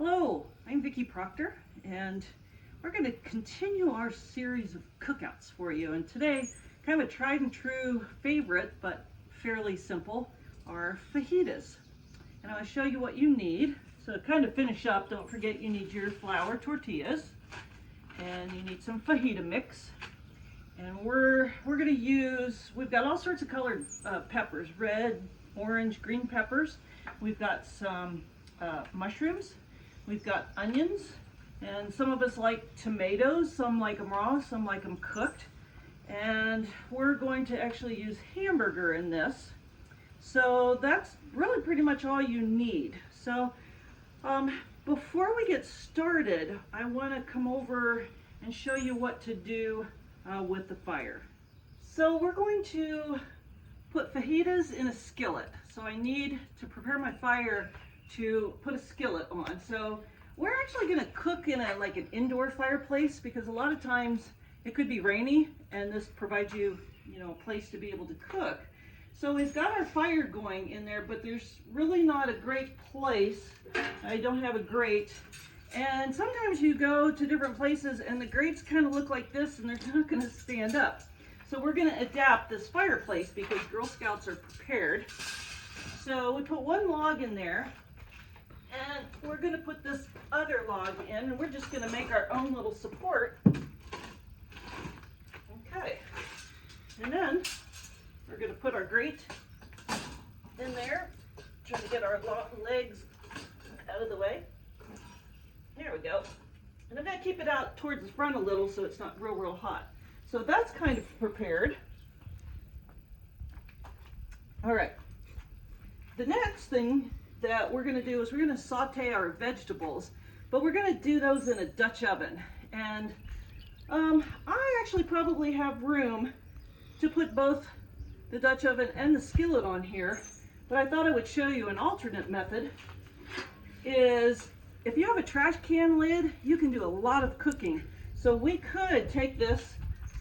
Hello, I'm Vicki Proctor, and we're going to continue our series of cookouts for you. And today, kind of a tried and true favorite, but fairly simple, are fajitas. And I'll show you what you need. So to kind of finish up, don't forget you need your flour tortillas, and you need some fajita mix. And we're going to use, we've got all sorts of colored peppers, red, orange, green peppers. We've got some mushrooms. We've got onions, and some of us like tomatoes, some like them raw, some like them cooked. And we're going to actually use hamburger in this. So that's really pretty much all you need. So before we get started, I want to come over and show you what to do with the fire. So we're going to put fajitas in a skillet. So I need to prepare my fire to put a skillet on. So we're actually going to cook in like an indoor fireplace, because a lot of times it could be rainy, and this provides you, a place to be able to cook. So we've got our fire going in there, but there's really not a great place. I don't have a grate. And sometimes you go to different places and the grates kind of look like this, and they're not going to stand up. So we're going to adapt this fireplace because Girl Scouts are prepared. So we put one log in there, and we're going to put this other log in, and we're just going to make our own little support. Okay. And then we're going to put our grate in there, trying to get our legs out of the way. There we go. And I'm going to keep it out towards the front a little so it's not real hot. So that's kind of prepared. All right. The next thing that we're going to do is we're going to saute our vegetables, but we're going to do those in a Dutch oven. And I actually probably have room to put both the Dutch oven and the skillet on here, but I thought I would show you an alternate method. Is if you have a trash can lid, you can do a lot of cooking. So we could take this,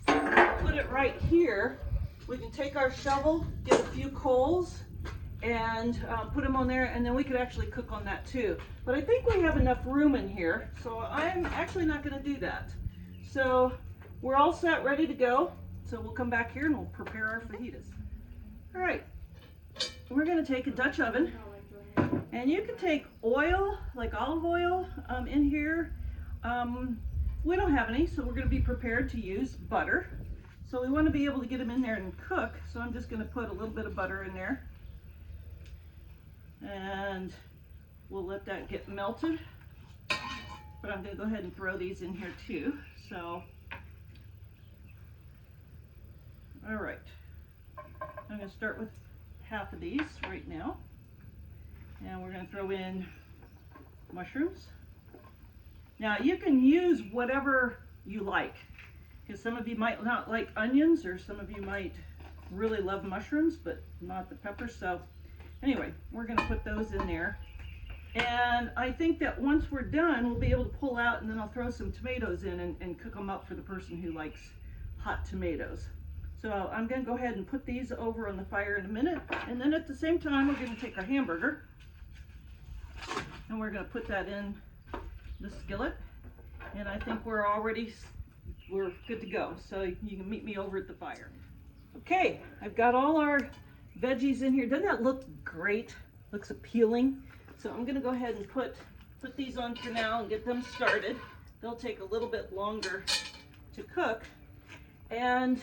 put it right here. We can take our shovel, get a few coals, and put them on there, and then we could actually cook on that too. But I think we have enough room in here, so I'm actually not going to do that. So we're all set, ready to go. So we'll come back here and we'll prepare our fajitas. All right, we're going to take a Dutch oven, and you can take oil, like olive oil, in here. We don't have any, so we're going to be prepared to use butter. So we want to be able to get them in there and cook. So I'm just going to put a little bit of butter in there. And we'll let that get melted. But I'm going to go ahead and throw these in here too. So, all right. I'm going to start with half of these right now. And we're going to throw in mushrooms. Now you can use whatever you like, because some of you might not like onions, or some of you might really love mushrooms, but not the peppers. So anyway, we're going to put those in there. And I think that once we're done, we'll be able to pull out, and then I'll throw some tomatoes in and cook them up for the person who likes hot tomatoes. So I'm going to go ahead and put these over on the fire in a minute. And then at the same time, we're going to take our hamburger, and we're going to put that in the skillet. And I think we're good to go. So you can meet me over at the fire. Okay, I've got all our veggies in here. Doesn't that look great? Looks appealing. So I'm going to go ahead and put these on for now and get them started. They'll take a little bit longer to cook. And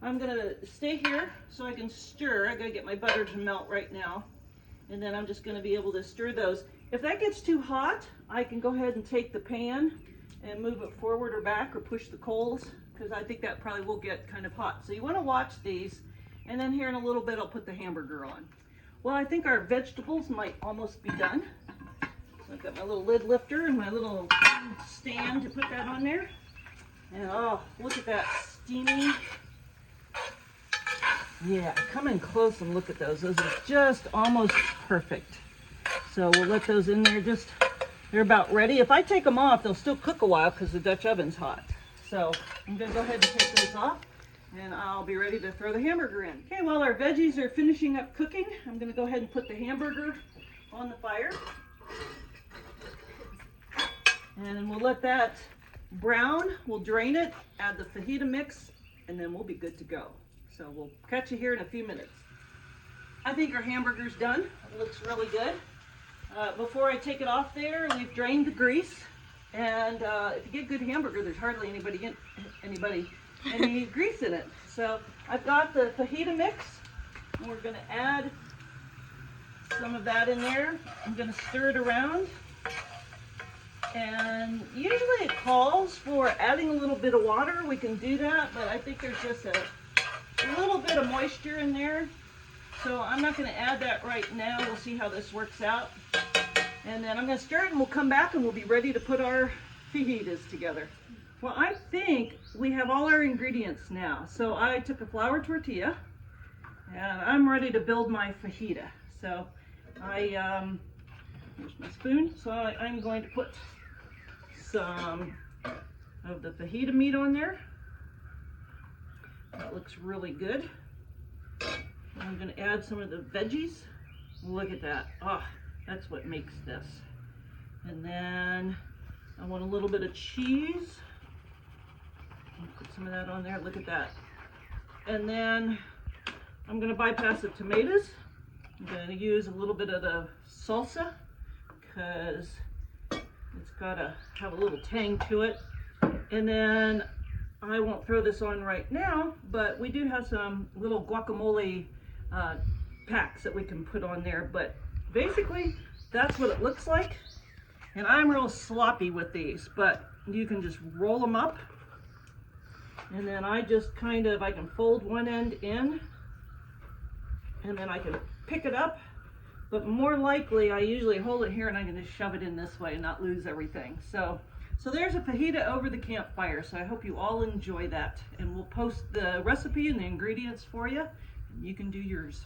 I'm going to stay here so I can stir. I got to get my butter to melt right now. And then I'm just going to be able to stir those. If that gets too hot, I can go ahead and take the pan and move it forward or back, or push the coals, because I think that probably will get kind of hot. So you want to watch these. And then here in a little bit, I'll put the hamburger on. Well, I think our vegetables might almost be done. So I've got my little lid lifter and my little stand to put that on there. And oh, look at that, steamy. Yeah, come in close and look at those. Those are just almost perfect. So we'll let those in there. They're about ready. If I take them off, they'll still cook a while because the Dutch oven's hot. So I'm going to go ahead and take those off, and I'll be ready to throw the hamburger in. Okay, while our veggies are finishing up cooking, I'm going to go ahead and put the hamburger on the fire. And we'll let that brown. We'll drain it, add the fajita mix, and then we'll be good to go. So we'll catch you here in a few minutes. I think our hamburger's done. It looks really good. Before I take it off there, we've drained the grease. And if you get good hamburger, there's hardly any grease in it. So I've got the fajita mix, and we're gonna add some of that in there. I'm gonna stir it around. And usually it calls for adding a little bit of water. We can do that, but I think there's just a little bit of moisture in there. So I'm not gonna add that right now. We'll see how this works out. And then I'm gonna stir it and we'll come back and we'll be ready to put our fajitas together. Well, I think we have all our ingredients now. So I took a flour tortilla and I'm ready to build my fajita. So here's my spoon. So I'm going to put some of the fajita meat on there. That looks really good. I'm gonna add some of the veggies. Look at that. Oh, that's what makes this. And then I want a little bit of cheese. I'll put some of that on there. Look at that. And then I'm going to bypass the tomatoes. I'm going to use a little bit of the salsa because it's got to have a little tang to it. And then I won't throw this on right now, but we do have some little guacamole packs that we can put on there. But basically, that's what it looks like. And I'm real sloppy with these, but you can just roll them up. And then I just I can fold one end in, and then I can pick it up. But more likely, I usually hold it here and I can just shove it in this way and not lose everything. So there's a fajita over the campfire. So I hope you all enjoy that. And we'll post the recipe and the ingredients for you. And you can do yours.